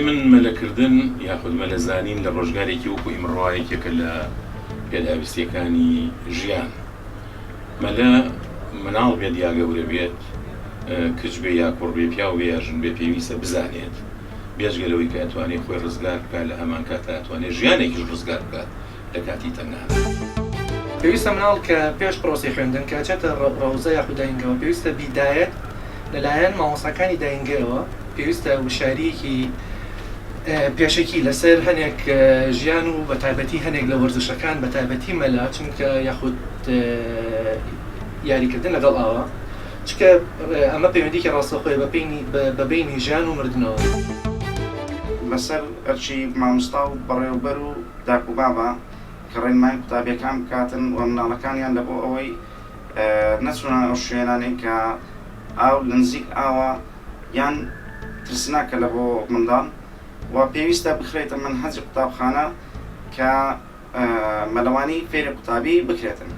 من مەلەکردن یاخود مەلەزانین لە ڕۆژگارێکی وەکو ئیمڕۆایەکێکە لە پێداویستیەکانی ژیان. مەلە مناڵ بێت یا گەورە بێت، کچ بێ یا کوڕ بێ، پیاو بێ یا ژن بێ، پێویستە بزانێت بێژگەلەوەی کە ئەتوانێت خۆی ڕزگار بکات لە هەمان کاتە ئەتوانێت ژیانێکیش ڕزگار بکات لە کاتی تەنها. پێویستە مناڵ کە پێش پرۆسی خوێندن کە چێتە ڕەوزە یاخود داینگەوە پێویستە بیدایەت لەلایەن مامۆستاکانی داینگەوە، پێویستە وشاریەکی پێشەکی لەسەر هەنێک ژیان و بە تایبەتی هەنێک لە وەرزشەکان بە تایبەتی مەلا، چونکە یاخود یاریکردن لەگەڵ ئاوە، چکە ئەمە پەیوەندیکی ڕاستەخۆی بە بینی ژیان و مردنەوە. لەسەر ئەرچی مامۆستا و بەڕێوەبەر و داک و بابە کە ڕێنمای قوتابیەکان بکاتن و مناڵەکانیان لە بۆ ئەوەی نەچونە ئەو شوێنانەی کە ئاو لە نزیک ئاوە یان ترسناکە لە بۆ منداڵ، و پێویستە بخرێتە منهەج قوتابخانە کە مەلەوانی فێری قوتابی بکرێتن.